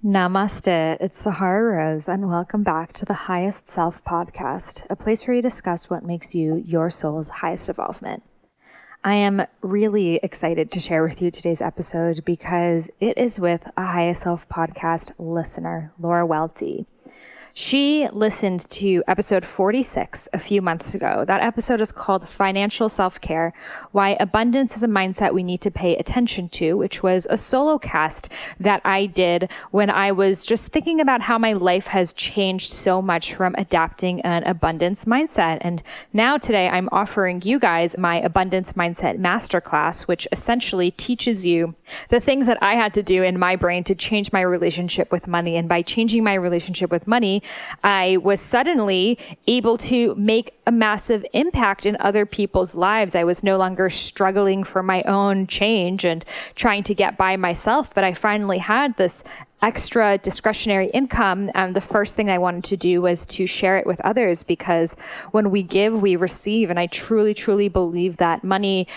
Namaste, it's Sahara Rose, and welcome back to the Highest Self podcast, a place where we discuss what makes you your soul's highest evolvement. I am really excited to share with you today's episode because it is with a Highest Self podcast listener, Laura Welty. She listened to episode 46 a few months ago. That episode is called Financial Self-Care, Why Abundance is a Mindset We Need to Pay Attention to, which was a solo cast that I did when I was just thinking about how my life has changed so much from adapting an abundance mindset. And now today I'm offering you guys my Abundance Mindset Masterclass, which essentially teaches you the things that I had to do in my brain to change my relationship with money. And by changing my relationship with money, I was suddenly able to make a massive impact in other people's lives. I was no longer struggling for my own change and trying to get by myself, but I finally had this extra discretionary income. And the first thing I wanted to do was to share it with others, because when we give, we receive. And I truly, truly believe that money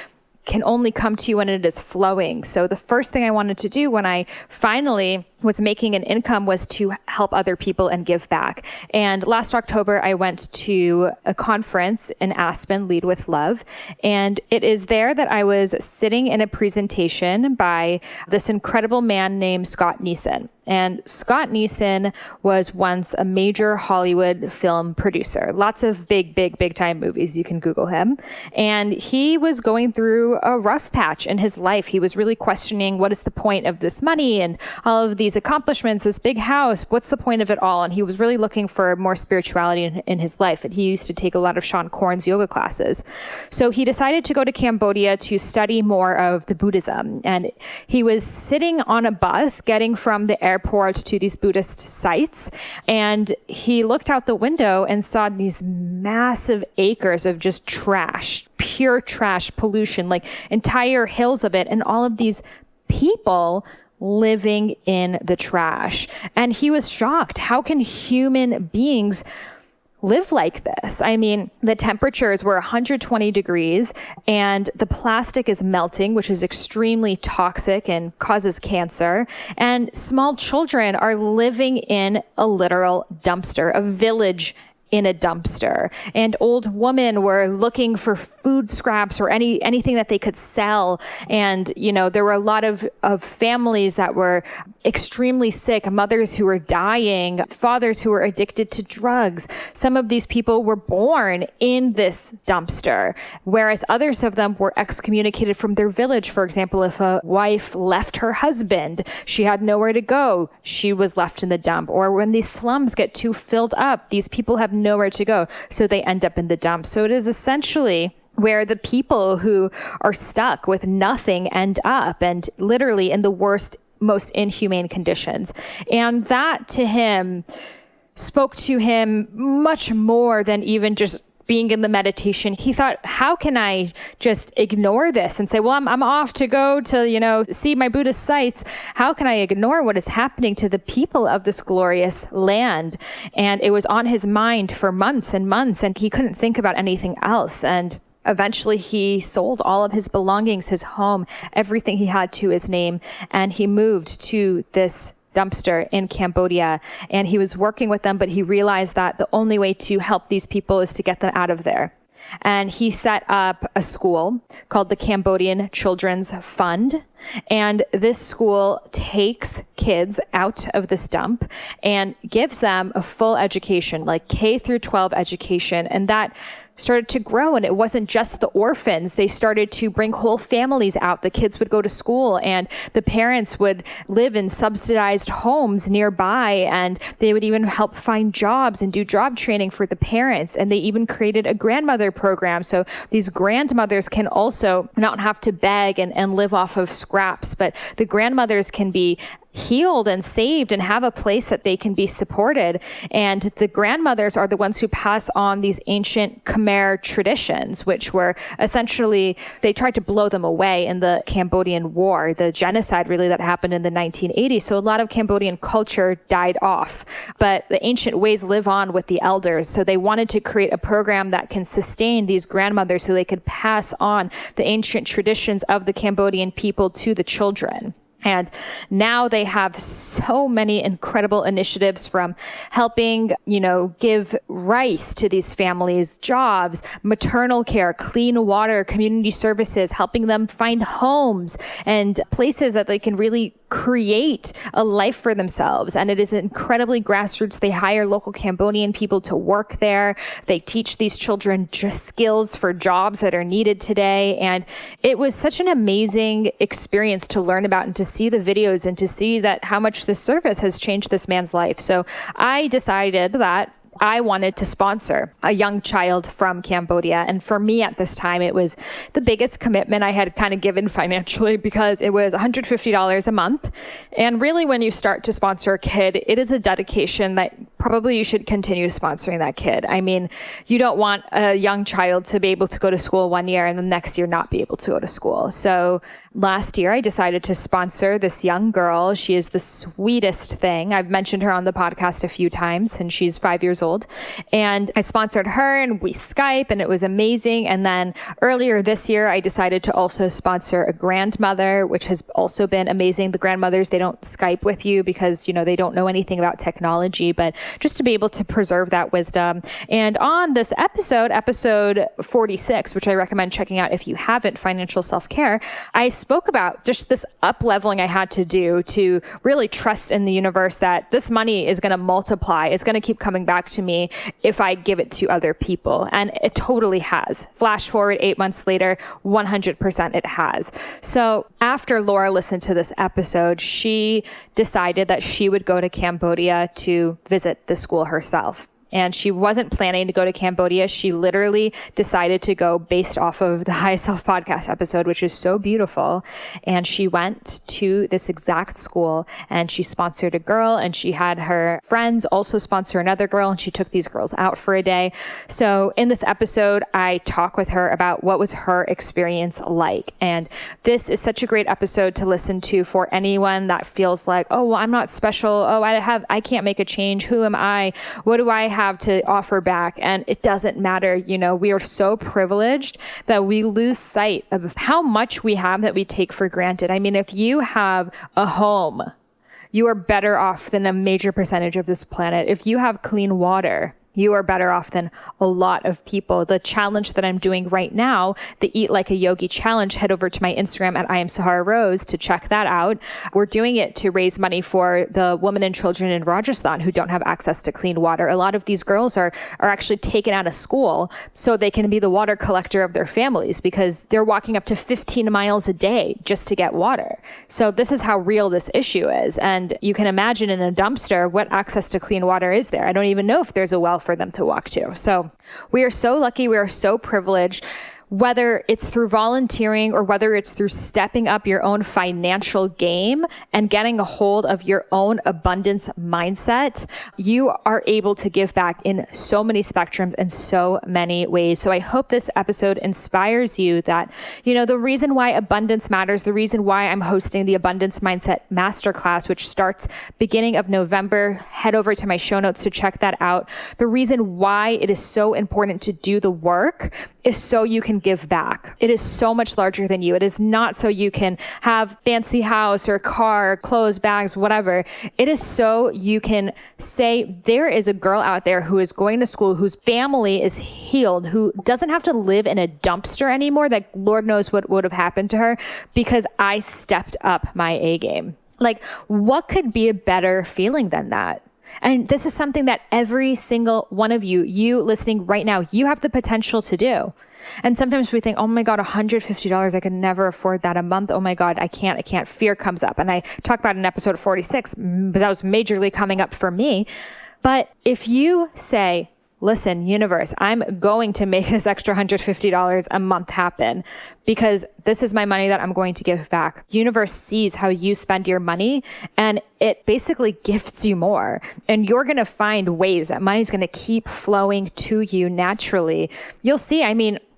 can only come to you when it is flowing. So the first thing I wanted to do when I finally was making an income was to help other people and give back. And last October, I went to a conference in Aspen, Lead with Love. And it is there that I was sitting in a presentation by this incredible man named Scott Neeson. And Scott Neeson was once a major Hollywood film producer. Lots of big time movies. You can Google him. And he was going through a rough patch in his life. He was really questioning, what is the point of this money and all of these accomplishments, this big house? What's the point of it all? And he was really looking for more spirituality in his life. And he used to take a lot of Sean Korn's yoga classes. So he decided to go to Cambodia to study more of the Buddhism. And he was sitting on a bus getting from the airport to these Buddhist sites. And he looked out the window and saw these massive acres of just trash, pure trash pollution, like entire hills of it. And all of these people living in the trash. And he was shocked. How can human beings live like this? I mean, the temperatures were 120 degrees and the plastic is melting, which is extremely toxic and causes cancer. And small children are living in a literal dumpster, a village in a dumpster. And old women were looking for food scraps or anything that they could sell. And, you know, there were a lot of families that were extremely sick, mothers who were dying, fathers who were addicted to drugs. Some of these people were born in this dumpster, whereas others of them were excommunicated from their village. For example, if a wife left her husband, she had nowhere to go, she was left in the dump. Or when these slums get too filled up, these people have nowhere to go, so they end up in the dump. So it is essentially where the people who are stuck with nothing end up, and literally in the worst, most inhumane conditions. And that to him spoke to him much more than even just being in the meditation. He thought, how can I just ignore this and say, well, I'm off to go to, see my Buddhist sites. How can I ignore what is happening to the people of this glorious land? And it was on his mind for months and months, and he couldn't think about anything else. And eventually he sold all of his belongings, his home, everything he had to his name, and he moved to this dumpster in Cambodia. And he was working with them, but he realized that the only way to help these people is to get them out of there. And he set up a school called the Cambodian Childrens Fund. And this school takes kids out of this dump and gives them a full education, like K through 12 education. And that started to grow. And it wasn't just the orphans. They started to bring whole families out. The kids would go to school and the parents would live in subsidized homes nearby. And they would even help find jobs and do job training for the parents. And they even created a grandmother program. So these grandmothers can also not have to beg and live off of scraps, but the grandmothers can be healed and saved and have a place that they can be supported. And the grandmothers are the ones who pass on these ancient Khmer traditions, which were essentially, they tried to blow them away in the Cambodian War, the genocide really that happened in the 1980s. So a lot of Cambodian culture died off, but the ancient ways live on with the elders. So they wanted to create a program that can sustain these grandmothers so they could pass on the ancient traditions of the Cambodian people to the children. And now they have so many incredible initiatives, from helping, give rice to these families, jobs, maternal care, clean water, community services, helping them find homes and places that they can really create a life for themselves. And it is incredibly grassroots. They hire local Cambodian people to work there. They teach these children just skills for jobs that are needed today. And it was such an amazing experience to learn about and to see the videos and to see that how much this service has changed this man's life. So I decided that I wanted to sponsor a young child from Cambodia. And for me at this time, it was the biggest commitment I had kind of given financially, because it was $150 a month. And really, when you start to sponsor a kid, it is a dedication that probably you should continue sponsoring that kid. I mean, you don't want a young child to be able to go to school one year and the next year not be able to go to school. So last year, I decided to sponsor this young girl. She is the sweetest thing. I've mentioned her on the podcast a few times, and she's 5 years old. And I sponsored her, and we Skype, and it was amazing. And then earlier this year, I decided to also sponsor a grandmother, which has also been amazing. The grandmothers, they don't Skype with you because, they don't know anything about technology, but just to be able to preserve that wisdom. And on this episode 46, which I recommend checking out if you haven't, Financial Self-Care, I spoke about just this up-leveling I had to do to really trust in the universe that this money is going to multiply. It's going to keep coming back to me if I give it to other people. And it totally has. Flash forward 8 months later, 100% it has. So after Laura listened to this episode, she decided that she would go to Cambodia to visit the school herself. And she wasn't planning to go to Cambodia. She literally decided to go based off of the High Self podcast episode, which is so beautiful. And she went to this exact school, and she sponsored a girl, and she had her friends also sponsor another girl, and she took these girls out for a day. So in this episode, I talk with her about what was her experience like. And this is such a great episode to listen to for anyone that feels like, oh, well, I'm not special. Oh, I can't make a change. Who am I? What do I have to offer back? And it doesn't matter. We are so privileged that we lose sight of how much we have that we take for granted. I mean, if you have a home, you are better off than a major percentage of this planet. If you have clean water, you are better off than a lot of people. The challenge that I'm doing right now, the Eat Like a Yogi challenge, head over to my Instagram at I am Sahara Rose to check that out. We're doing it to raise money for the women and children in Rajasthan who don't have access to clean water. A lot of these girls are actually taken out of school so they can be the water collector of their families, because they're walking up to 15 miles a day just to get water. So this is how real this issue is. And you can imagine in a dumpster, what access to clean water is there? I don't even know if there's a well for them to walk to. So we are so lucky. We are so privileged. Whether it's through volunteering or whether it's through stepping up your own financial game and getting a hold of your own abundance mindset, you are able to give back in so many spectrums and so many ways. So I hope this episode inspires you that, the reason why abundance matters, the reason why I'm hosting the Abundance Mindset Masterclass, which starts beginning of November, head over to my show notes to check that out. The reason why it is so important to do the work is so you can give back. It is so much larger than you. It is not so you can have fancy house or car, clothes, bags, whatever. It is so you can say, there is a girl out there who is going to school, whose family is healed, who doesn't have to live in a dumpster anymore, that Lord knows what would have happened to her because I stepped up my A game. Like, what could be a better feeling than that? And this is something that every single one of you listening right now, you have the potential to do. And sometimes we think, oh my God, $150, I could never afford that a month. Oh my God, I can't. Fear comes up. And I talk about in episode 46, but that was majorly coming up for me. But if you say, listen, universe, I'm going to make this extra $150 a month happen because this is my money that I'm going to give back. Universe sees how you spend your money and it basically gifts you more. And you're going to find ways that money's going to keep flowing to you naturally. You'll see,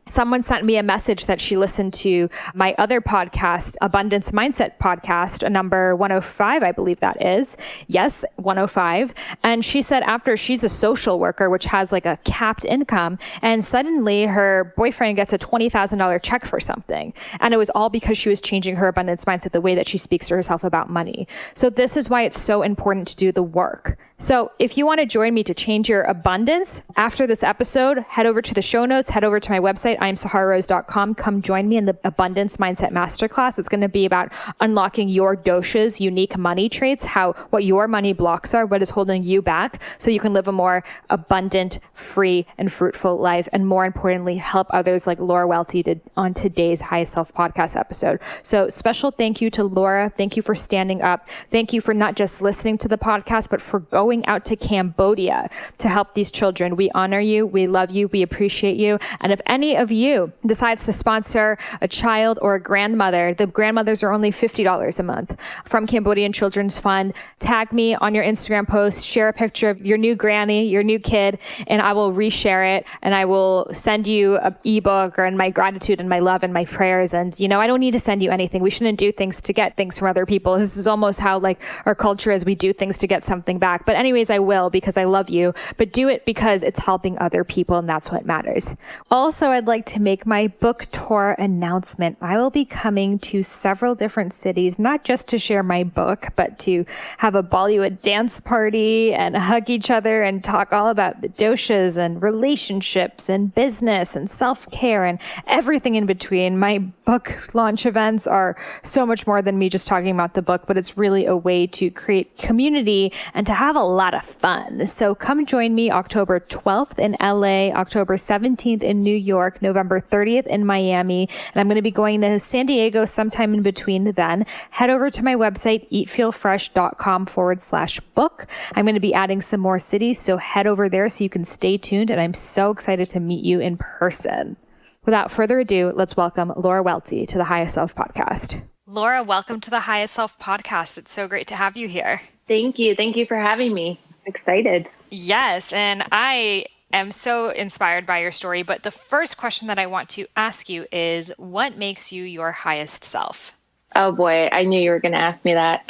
someone sent me a message that she listened to my other podcast, Abundance Mindset Podcast, number 105, I believe that is. Yes, 105. And she said after she's a social worker, which has like a capped income, and suddenly her boyfriend gets a $20,000 check for something. And it was all because she was changing her abundance mindset, the way that she speaks to herself about money. So this is why it's so important to do the work. So if you want to join me to change your abundance after this episode, head over to the show notes, head over to my website, imsahararose.com. Come join me in the Abundance Mindset Masterclass. It's going to be about unlocking your dosha's unique money traits, what your money blocks are, what is holding you back, so you can live a more abundant, free, and fruitful life. And more importantly, help others like Laura Welty did on today's Highest Self podcast episode. So special thank you to Laura. Thank you for standing up. Thank you for not just listening to the podcast, but for going out to Cambodia to help these children. We honor you. We love you. We appreciate you. And if any of you decides to sponsor a child or a grandmother, the grandmothers are only $50 a month from Cambodian Childrens Fund. Tag me on your Instagram post, share a picture of your new granny, your new kid, and I will reshare it. And I will send you an ebook and my gratitude and my love and my prayers. And, I don't need to send you anything. We shouldn't do things to get things from other people. This is almost how our culture is. We do things to get something back. But anyways, I will because I love you, but do it because it's helping other people and that's what matters. Also, I'd like to make my book tour announcement. I will be coming to several different cities, not just to share my book, but to have a Bollywood dance party and hug each other and talk all about the doshas and relationships and business and self-care and everything in between. My book launch events are so much more than me just talking about the book, but it's really a way to create community and to have a lot of fun. So come join me October 12th in LA, October 17th in New York, November 30th in Miami, and I'm going to be going to San Diego sometime in between then. Head over to my website, eatfeelfresh.com/book. I'm going to be adding some more cities, so head over there so you can stay tuned, and I'm so excited to meet you in person. Without further ado, let's welcome Laura Welty to the Highest Self podcast. Laura, welcome to the Highest Self podcast. It's so great to have you here. Thank you. Thank you for having me. Excited. Yes. And I am so inspired by your story. But the first question that I want to ask you is, what makes you your highest self? Oh boy, I knew you were going to ask me that.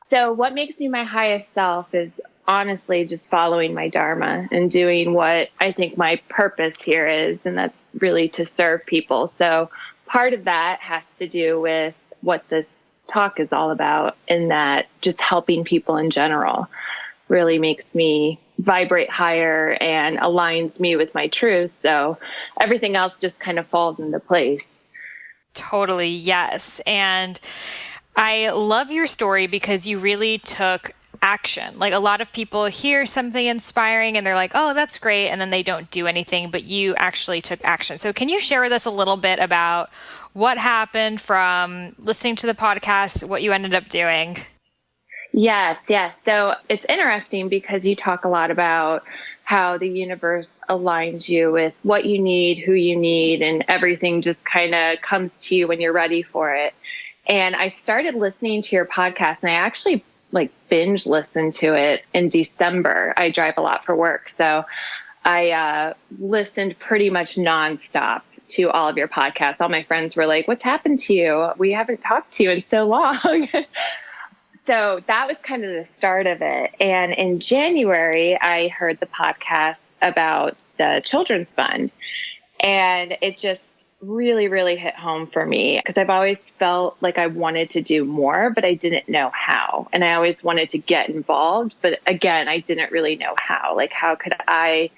So what makes me my highest self is honestly just following my dharma and doing what I think my purpose here is. And that's really to serve people. So part of that has to do with what this talk is all about, in that just helping people in general really makes me vibrate higher and aligns me with my truth. So everything else just kind of falls into place. Totally. Yes. And I love your story because you really took action. Like a lot of people hear something inspiring and they're like, oh, that's great. And then they don't do anything, but you actually took action. So can you share with us a little bit about what happened from listening to the podcast, what you ended up doing? Yes. So it's interesting because you talk a lot about how the universe aligns you with what you need, who you need, and everything just kind of comes to you when you're ready for it. And I started listening to your podcast, and I actually binge listened to it in December. I drive a lot for work. So I listened pretty much nonstop to all of your podcasts. All my friends were like, what's happened to you? We haven't talked to you in so long. So that was kind of the start of it. And in January, I heard the podcast about the Children's Fund. And it just really, really hit home for me because I've always felt like I wanted to do more, but I didn't know how. And I always wanted to get involved. But again, I didn't really know how. How could I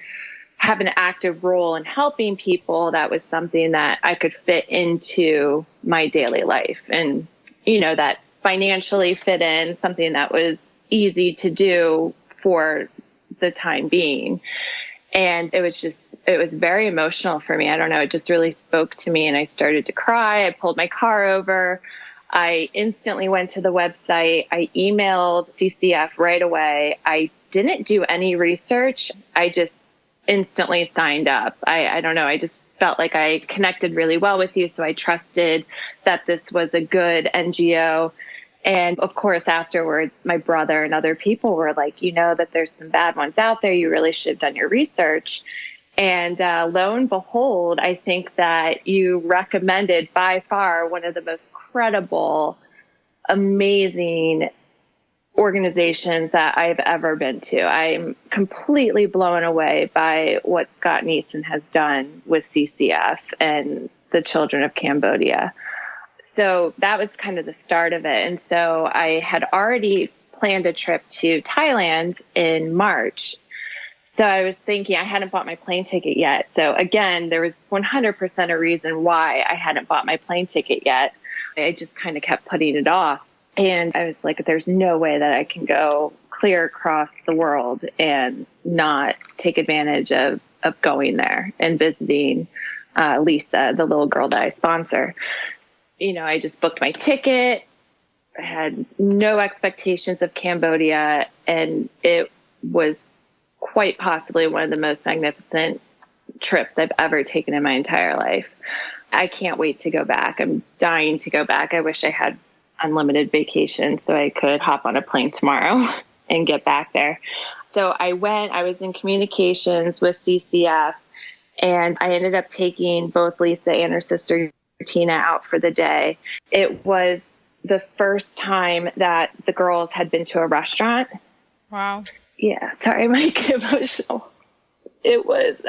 have an active role in helping people? That was something that I could fit into my daily life and, that financially fit in, something that was easy to do for the time being. And it was very emotional for me. I don't know. It just really spoke to me and I started to cry. I pulled my car over. I instantly went to the website. I emailed CCF right away. I didn't do any research. I just instantly signed up. I don't know. I just felt like I connected really well with you. So I trusted that this was a good NGO. And of course, afterwards, my brother and other people were like, you know, that there's some bad ones out there. You really should have done your research. And lo and behold, I think that you recommended by far one of the most credible, amazing organizations that I've ever been to. I'm completely blown away by what Scott Neeson has done with CCF and the children of Cambodia. So that was kind of the start of it. And so I had already planned a trip to Thailand in March. So I was thinking I hadn't bought my plane ticket yet. So again, there was 100% a reason why I hadn't bought my plane ticket yet. I just kind of kept putting it off. And I was like, there's no way that I can go clear across the world and not take advantage of going there and visiting Lisa, the little girl that I sponsor. You know, I just booked my ticket. I had no expectations of Cambodia, and it was quite possibly one of the most magnificent trips I've ever taken in my entire life. I can't wait to go back. I'm dying to go back. I wish I had unlimited vacation so I could hop on a plane tomorrow and get back there. So I was in communications with CCF, and I ended up taking both Lisa and her sister Tina out for the day. It was the first time that the girls had been to a restaurant. Wow. Yeah, sorry, I might get emotional. It was,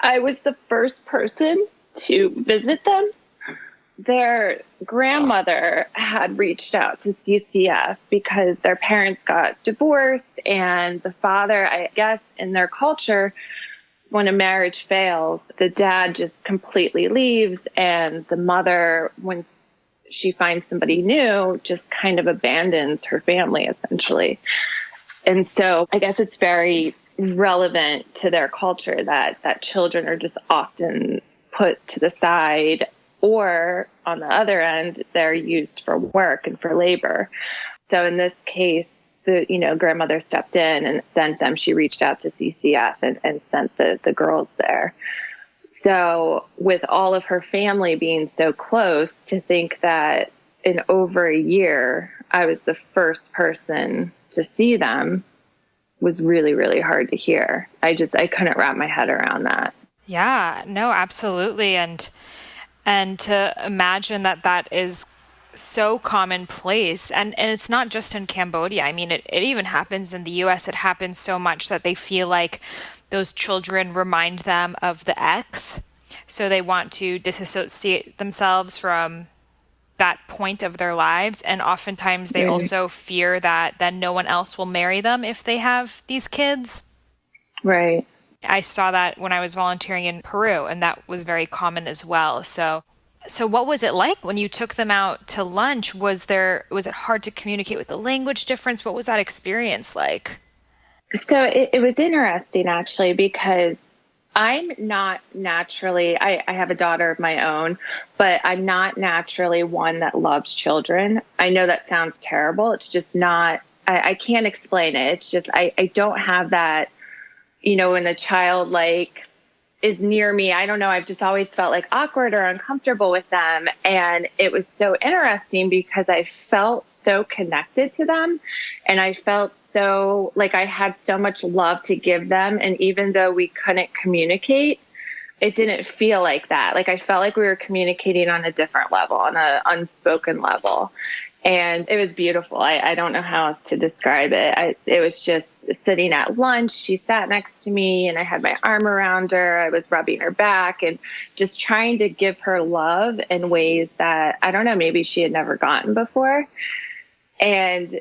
I was the first person to visit them. Their grandmother had reached out to CCF because their parents got divorced, and the father, I guess, in their culture, when a marriage fails, the dad just completely leaves, and the mother, once she finds somebody new, just kind of abandons her family, essentially. And so I guess it's very relevant to their culture that children are just often put to the side, or on the other end, they're used for work and for labor. So in this case, the grandmother stepped in and sent them. She reached out to CCF and sent the girls there. So with all of her family being so close, to think that in over a year, I was the first person to see them was really, really hard to hear. I couldn't wrap my head around that. Yeah, no, absolutely. And to imagine that is so commonplace. And it's not just in Cambodia. I mean, it even happens in the US. It happens so much that they feel like those children remind them of the ex. So they want to disassociate themselves from that point of their lives. And oftentimes they also fear that then no one else will marry them if they have these kids. Right. I saw that when I was volunteering in Peru, and that was very common as well. So what was it like when you took them out to lunch? Was it hard to communicate with the language difference? What was that experience like? So it was interesting, actually, because I'm not naturally, I have a daughter of my own, but I'm not naturally one that loves children. I know that sounds terrible. It's just not, I can't explain it. It's just, I don't have that, when a child is near me, I don't know. I've just always felt awkward or uncomfortable with them. And it was so interesting because I felt so connected to them, and I felt so I had so much love to give them. And even though we couldn't communicate, it didn't feel like that. I felt like we were communicating on a different level, on an unspoken level. And it was beautiful. I don't know how else to describe it. It was just sitting at lunch. She sat next to me, and I had my arm around her. I was rubbing her back and just trying to give her love in ways that, I don't know, maybe she had never gotten before. And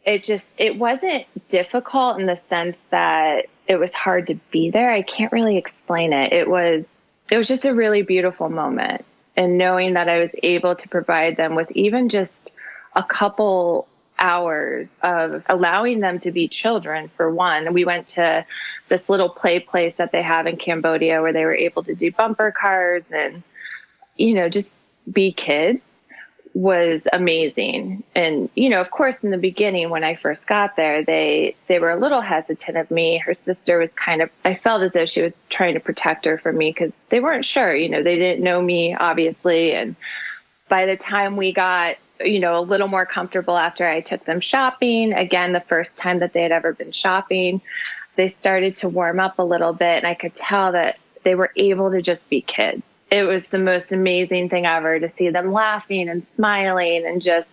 it wasn't difficult in the sense that it was hard to be there. I can't really explain it. It was just a really beautiful moment. And knowing that I was able to provide them with even just a couple hours of allowing them to be children. For one, we went to this little play place that they have in Cambodia where they were able to do bumper cars and, just be kids, was amazing. And, of course, in the beginning, when I first got there, they were a little hesitant of me. Her sister was I felt as though she was trying to protect her from me because they weren't sure, they didn't know me, obviously. And by the time we got, a little more comfortable after I took them shopping, again, the first time that they had ever been shopping, they started to warm up a little bit. And I could tell that they were able to just be kids. It was the most amazing thing ever to see them laughing and smiling and just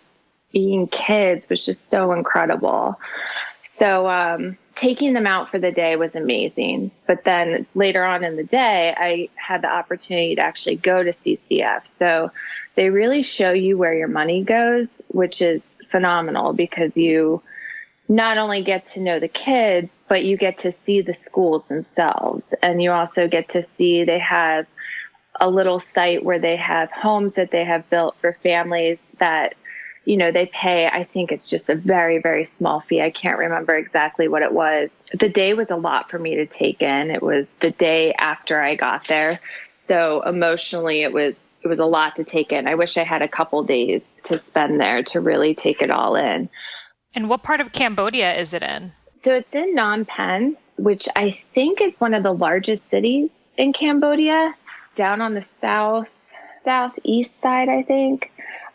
being kids was just so incredible. So taking them out for the day was amazing. But then later on in the day, I had the opportunity to actually go to CCF. So they really show you where your money goes, which is phenomenal because you not only get to know the kids, but you get to see the schools themselves. And you also get to see they have a little site where they have homes that they have built for families that, they pay. I think it's just a very, very small fee. I can't remember exactly what it was. The day was a lot for me to take in. It was the day after I got there. So emotionally, it was a lot to take in. I wish I had a couple days to spend there to really take it all in. And what part of Cambodia is it in? So it's in Phnom Penh, which I think is one of the largest cities in Cambodia, down on the southeast side, I think.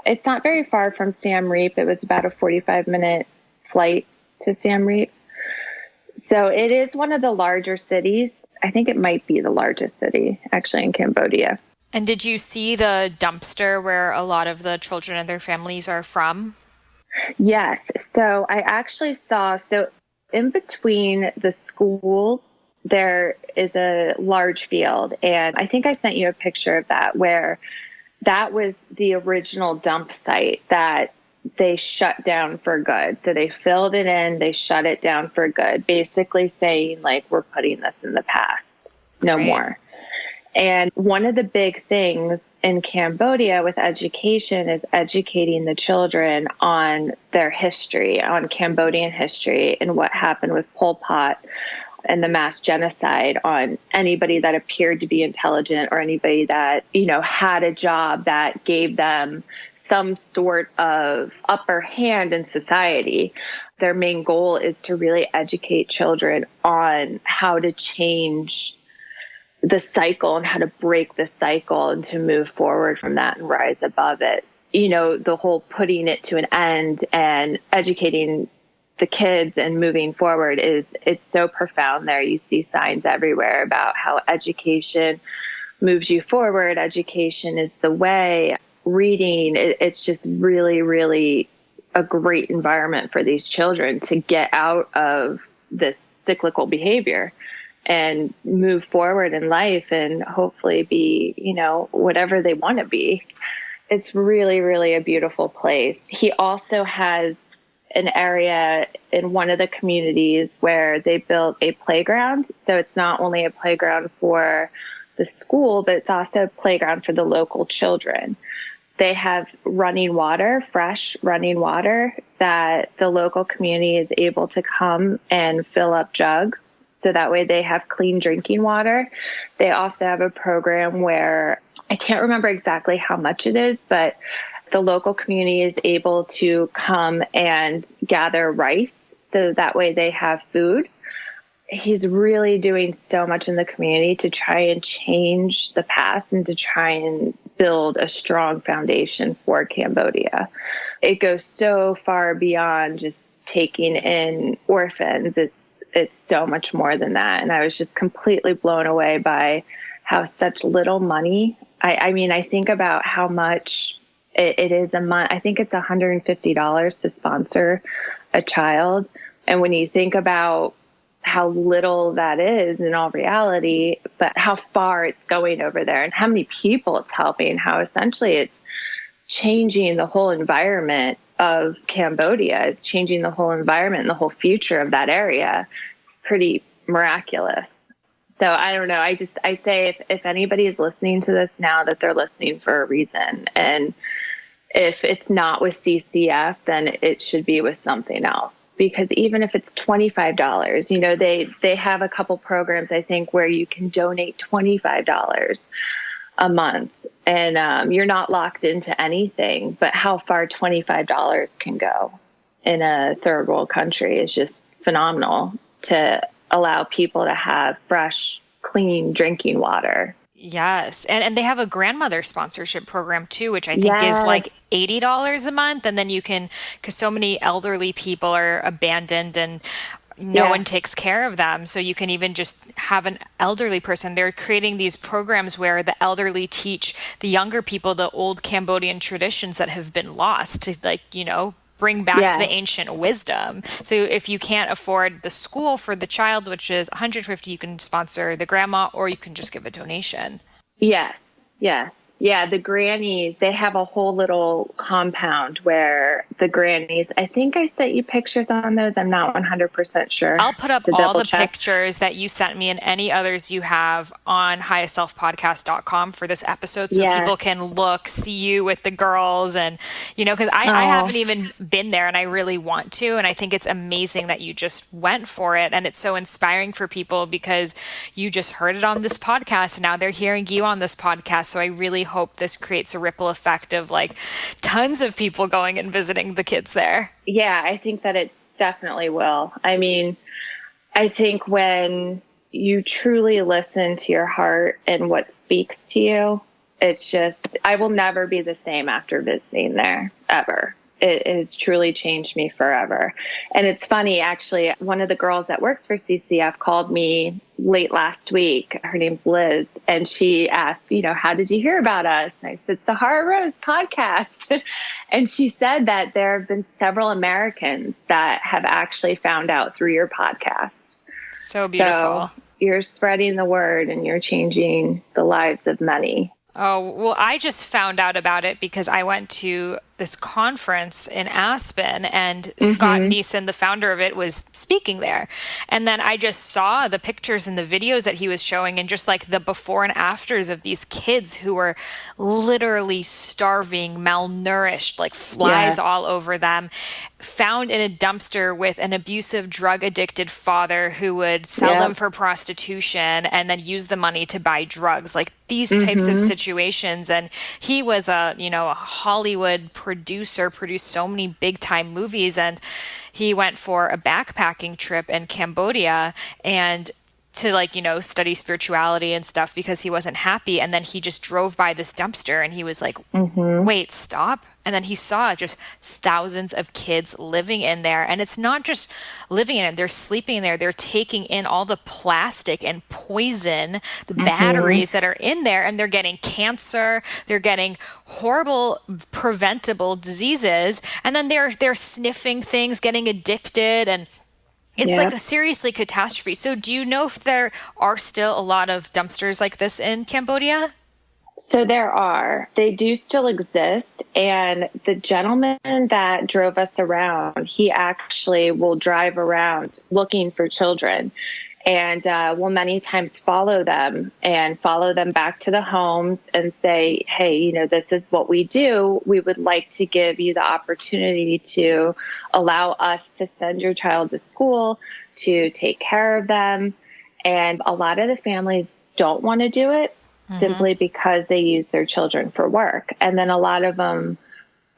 It's not very far from Siem Reap. It was about a 45-minute flight to Siem Reap. So it is one of the larger cities. I think it might be the largest city, actually, in Cambodia. And did you see the dumpster where a lot of the children and their families are from? Yes. So I actually saw, in between the schools, there is a large field. And I think I sent you a picture of that, where that was the original dump site that they shut down for good. So they filled it in, they shut it down for good, basically saying, like, we're putting this in the past, no more. And one of the big things in Cambodia with education is educating the children on their history, on Cambodian history and what happened with Pol Pot and the mass genocide on anybody that appeared to be intelligent or anybody that, had a job that gave them some sort of upper hand in society. Their main goal is to really educate children on how to change the cycle and how to break the cycle and to move forward from that and rise above it. The whole putting it to an end and educating the kids and moving forward it's so profound there. You see signs everywhere about how education moves you forward. Education is the way. Reading, it's just really, really a great environment for these children to get out of this cyclical behavior and move forward in life and hopefully be, whatever they want to be. It's really, really a beautiful place. He also has an area in one of the communities where they built a playground. So it's not only a playground for the school, but it's also a playground for the local children. They have running water, fresh running water, that the local community is able to come and fill up jugs. So that way they have clean drinking water. They also have a program where I can't remember exactly how much it is, but the local community is able to come and gather rice. So that way they have food. He's really doing so much in the community to try and change the past and to try and build a strong foundation for Cambodia. It goes so far beyond just taking in orphans. It's so much more than that. And I was just completely blown away by how such little money. I think about how much it is a month. I think it's $150 to sponsor a child. And when you think about how little that is in all reality, but how far it's going over there and how many people it's helping, how essentially it's changing the whole environment of Cambodia. It's changing the whole environment and the whole future of that area. It's pretty miraculous. So I don't know. I say if anybody is listening to this now, that they're listening for a reason. And if it's not with CCF, then it should be with something else. Because even if it's $25, they have a couple programs, I think, where you can donate $25 a month. and you're not locked into anything, but how far $25 can go in a third world country is just phenomenal to allow people to have fresh, clean drinking water. Yes. And they have a grandmother sponsorship program too, which I think is Yes. like $80 a month. And then you can, because so many elderly people are abandoned and no one Yes. takes care of them. So you can even just have an elderly person. They're creating these programs where the elderly teach the younger people the old Cambodian traditions that have been lost to, like, bring back Yes. the ancient wisdom. So if you can't afford the school for the child, which is $150, you can sponsor the grandma, or you can just give a donation. Yes. Yes. Yeah, the grannies, they have a whole little compound where the grannies, I think I sent you pictures on those. I'm not 100% sure. I'll put up To all double the check. pictures that you sent me and any others you have on highestselfpodcast.com for this episode, so Yes. people can look, see you with the girls, and, because I Oh. haven't even been there and I really want to. And I think it's amazing that you just went for it. And it's so inspiring for people because you just heard it on this podcast and now they're hearing you on this podcast. So I really hope this creates a ripple effect of like tons of people going and visiting the kids there. Yeah, I think that it definitely will. I mean, I think when you truly listen to your heart and what speaks to you, it's just, I will never be the same after visiting there, ever. It has truly changed me forever. And it's funny, actually, one of the girls that works for CCF called me late last week. Her name's Liz. And she asked, how did you hear about us? And I said, Sahara Rose podcast. And she said that there have been several Americans that have actually found out through your podcast. So beautiful. So you're spreading the word and you're changing the lives of many. Oh, well, I just found out about it because I went to this conference in Aspen and Scott Neeson, the founder of it, was speaking there. And then I just saw the pictures and the videos that he was showing and just like the before and afters of these kids who were literally starving, malnourished, like flies all over them, found in a dumpster with an abusive, drug addicted father who would sell them for prostitution and then use the money to buy drugs, like these types of situations. And he was a Hollywood producer, produced so many big time movies, and he went for a backpacking trip in Cambodia and to study spirituality and stuff because he wasn't happy. And then he just drove by this dumpster and he was like, wait, stop. And then he saw just thousands of kids living in there. And it's not just living in it. They're sleeping in there. They're taking in all the plastic and poison, the batteries that are in there. And they're getting cancer. They're getting horrible preventable diseases. And then they're sniffing things, getting addicted. And it's like a seriously catastrophe. So do you know if there are still a lot of dumpsters like this in Cambodia? So there are. They do still exist. And the gentleman that drove us around, he actually will drive around looking for children and will many times follow them back to the homes and say, hey, this is what we do. We would like to give you the opportunity to allow us to send your child to school, to take care of them. And a lot of the families don't want to do it simply because they use their children for work. And then a lot of them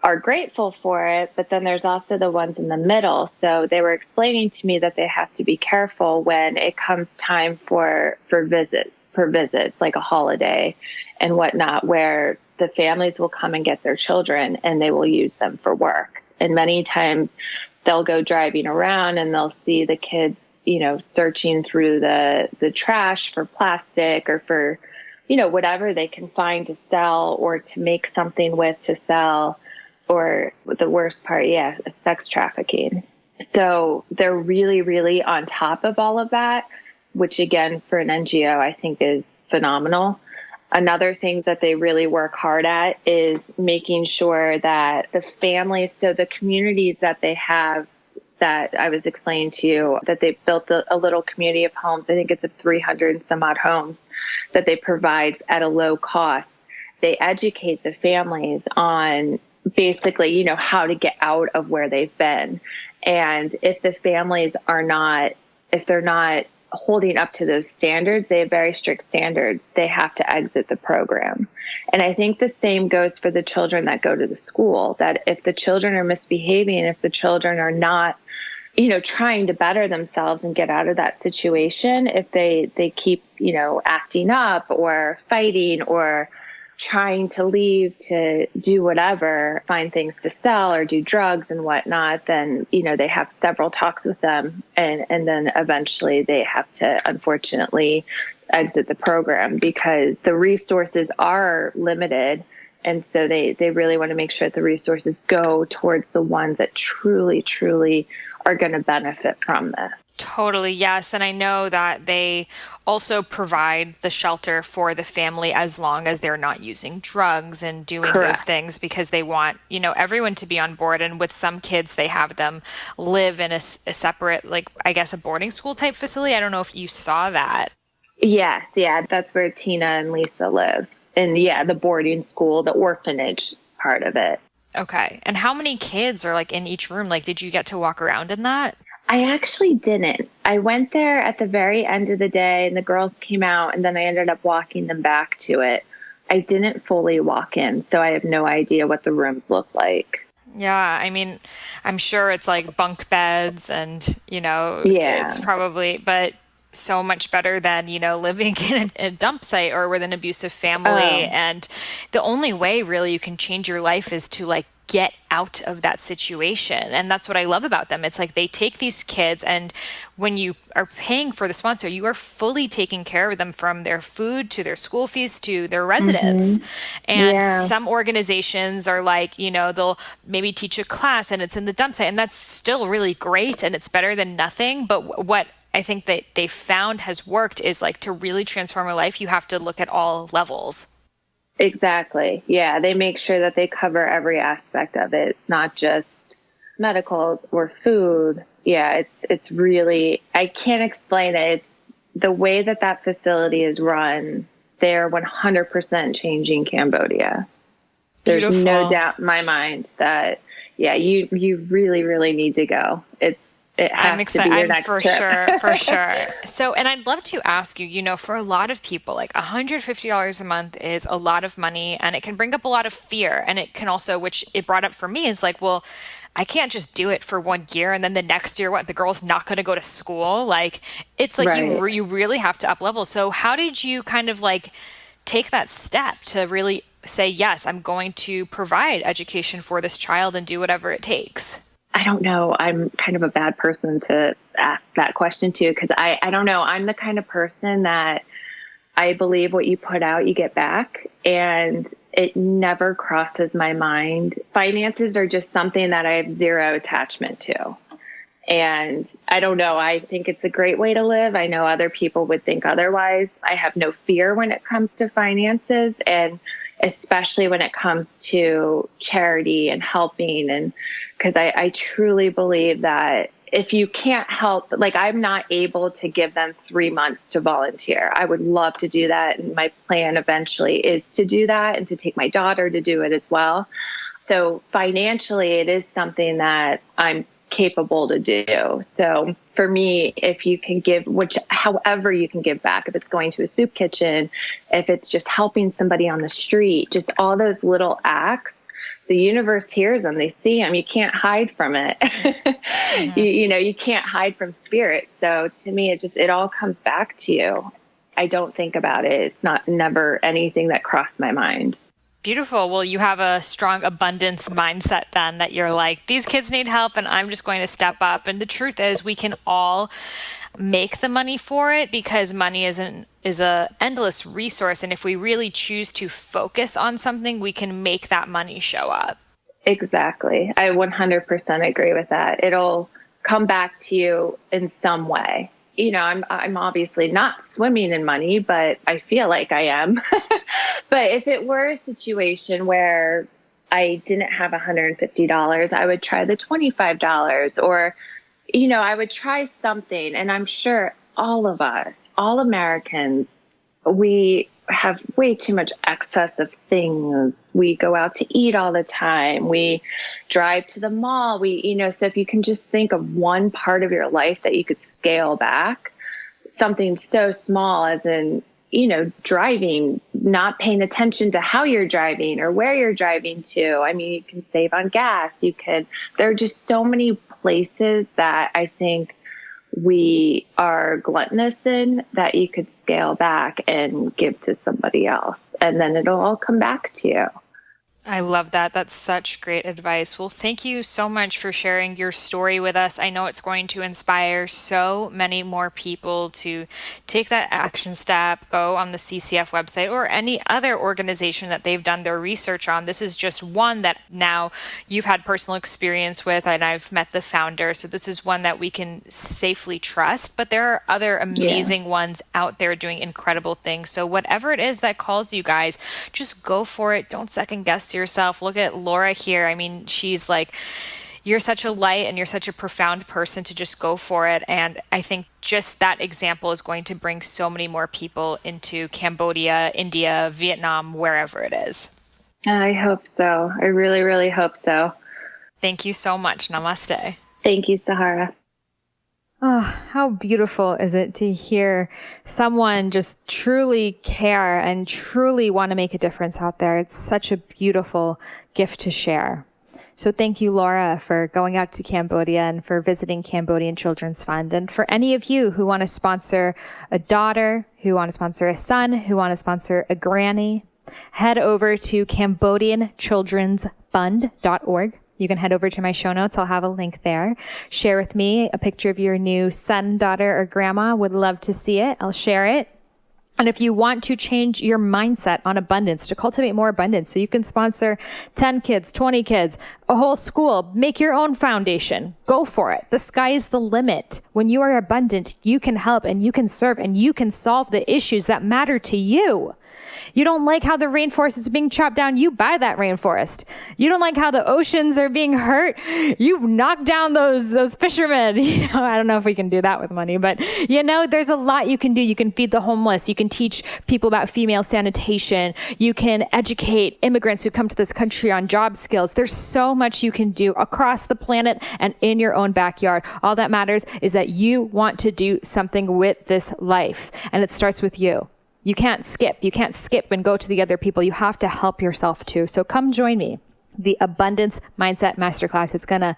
are grateful for it, but then there's also the ones in the middle. So they were explaining to me that they have to be careful when it comes time for visits, like a holiday and whatnot, where the families will come and get their children and they will use them for work. And many times they'll go driving around and they'll see the kids, searching through the trash for plastic or for, whatever they can find to sell or to make something with to sell. Or the worst part, sex trafficking. So they're really, really on top of all of that, which again, for an NGO, I think is phenomenal. Another thing that they really work hard at is making sure that the families, so the communities that they have, that I was explaining to you, that they built a little community of homes. I think it's 300 and some odd homes that they provide at a low cost. They educate the families on basically, how to get out of where they've been. And if the families if they're not holding up to those standards, they have very strict standards, they have to exit the program. And I think the same goes for the children that go to the school, that if the children are misbehaving, if the children are not, trying to better themselves and get out of that situation, if they keep, acting up or fighting or trying to leave to do whatever, find things to sell or do drugs and whatnot, then, they have several talks with them. And then eventually they have to, unfortunately, exit the program because the resources are limited. And so they really want to make sure that the resources go towards the ones that truly, truly are going to benefit from this. Totally, yes. And I know that they also provide the shelter for the family as long as they're not using drugs and doing those things, because they want, everyone to be on board. And with some kids, they have them live in a separate, a boarding school type facility. I don't know if you saw that. Yes, yeah, that's where Tina and Lisa live. And the boarding school, the orphanage part of it. Okay. And how many kids are in each room? Did you get to walk around in that? I actually didn't. I went there at the very end of the day and the girls came out and then I ended up walking them back to it. I didn't fully walk in, so I have no idea what the rooms look like. Yeah. I mean, I'm sure it's bunk beds and, it's probably, but so much better than, living in a dump site or with an abusive family. And the only way really you can change your life is to get out of that situation. And that's what I love about them. It's they take these kids, and when you are paying for the sponsor, you are fully taking care of them from their food to their school fees to their residence. Mm-hmm. And some organizations are they'll maybe teach a class and it's in the dump site, and that's still really great and it's better than nothing. But what I think that they found has worked is to really transform a life, you have to look at all levels. Exactly. Yeah. They make sure that they cover every aspect of it. It's not just medical or food. Yeah. It's really, I can't explain it. It's the way that facility is run. They're 100% changing Cambodia. Beautiful. There's no doubt in my mind that, you really, really need to go. I'm excited. For sure. So, and I'd love to ask you, for a lot of people, $150 a month is a lot of money, and it can bring up a lot of fear. And it can also, which it brought up for me, is well, I can't just do it for 1 year and then the next year, the girl's not going to go to school. It's right. You really have to up level. So how did you kind of take that step to really say, yes, I'm going to provide education for this child and do whatever it takes? I don't know. I'm kind of a bad person to ask that question to, because I don't know. I'm the kind of person that I believe what you put out, you get back, and it never crosses my mind. Finances are just something that I have zero attachment to. And I don't know. I think it's a great way to live. I know other people would think otherwise. I have no fear when it comes to finances, and especially when it comes to charity and helping. And because I truly believe that if you can't help, I'm not able to give them 3 months to volunteer. I would love to do that. And my plan eventually is to do that and to take my daughter to do it as well. So financially, it is something that I'm capable to do. So for me, if you can give, however you can give back, if it's going to a soup kitchen, if it's just helping somebody on the street, just all those little acts, the universe hears them, they see them. You can't hide from it. Mm-hmm. You can't hide from spirit. So to me, it all comes back to you. I don't think about it. It's never anything that crossed my mind. Beautiful. Well, you have a strong abundance mindset then, that you're these kids need help and I'm just going to step up. And the truth is we can all make the money for it, because money is a endless resource. And if we really choose to focus on something, we can make that money show up. Exactly. I 100% agree with that. It'll come back to you in some way. I'm obviously not swimming in money, but I feel like I am. But if it were a situation where I didn't have $150, I would try the $25, or, I would try something. And I'm sure all of us, all Americans, we have way too much excess of things. We go out to eat all the time. We drive to the mall. So if you can just think of one part of your life that you could scale back, something so small as in, driving, not paying attention to how you're driving or where you're driving to. I mean, you can save on gas. There are just so many places that I think we are gluttonous in that you could scale back and give to somebody else, and then it'll all come back to you. I love that. That's such great advice. Well, thank you so much for sharing your story with us. I know it's going to inspire so many more people to take that action step, go on the CCF website or any other organization that they've done their research on. This is just one that now you've had personal experience with, and I've met the founder. So this is one that we can safely trust, but there are other amazing ones out there doing incredible things. So whatever it is that calls you guys, just go for it. Don't second guess yourself. Look at Laura here. I mean, she's like, you're such a light and you're such a profound person to just go for it. And I think just that example is going to bring so many more people into Cambodia, India, Vietnam, wherever it is. I hope so. I really, really hope so. Thank you so much. Namaste. Thank you, Sahara. Oh, how beautiful is it to hear someone just truly care and truly want to make a difference out there. It's such a beautiful gift to share. So thank you, Laura, for going out to Cambodia and for visiting Cambodian Childrens Fund. And for any of you who want to sponsor a daughter, who want to sponsor a son, who want to sponsor a granny, head over to CambodianChildrensFund.org. You can head over to my show notes. I'll have a link there. Share with me a picture of your new son, daughter, or grandma. Would love to see it. I'll share it. And if you want to change your mindset on abundance, to cultivate more abundance, so you can sponsor 10 kids, 20 kids, a whole school, make your own foundation, go for it. The sky is the limit. When you are abundant, you can help and you can serve and you can solve the issues that matter to you. You don't like how the rainforest is being chopped down, you buy that rainforest. You don't like how the oceans are being hurt, you knock down those fishermen. I don't know if we can do that with money, but there's a lot you can do. You can feed the homeless. You can teach people about female sanitation. You can educate immigrants who come to this country on job skills. There's so much you can do across the planet and in your own backyard. All that matters is that you want to do something with this life, and it starts with you. You can't skip. You can't skip and go to the other people. You have to help yourself too. So come join me. The Abundance Mindset Masterclass. It's going to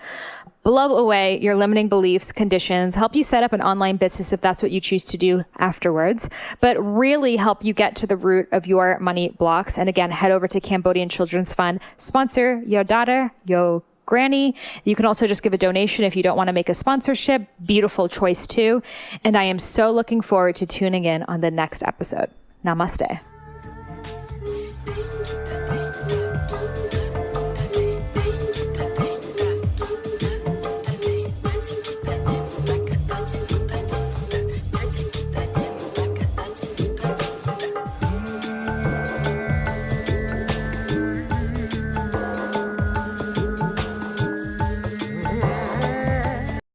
blow away your limiting beliefs, conditions, help you set up an online business if that's what you choose to do afterwards, but really help you get to the root of your money blocks. And again, head over to Cambodian Children's Fund, sponsor your daughter, your granny. You can also just give a donation if you don't want to make a sponsorship. Beautiful choice too. And I am so looking forward to tuning in on the next episode. Namaste.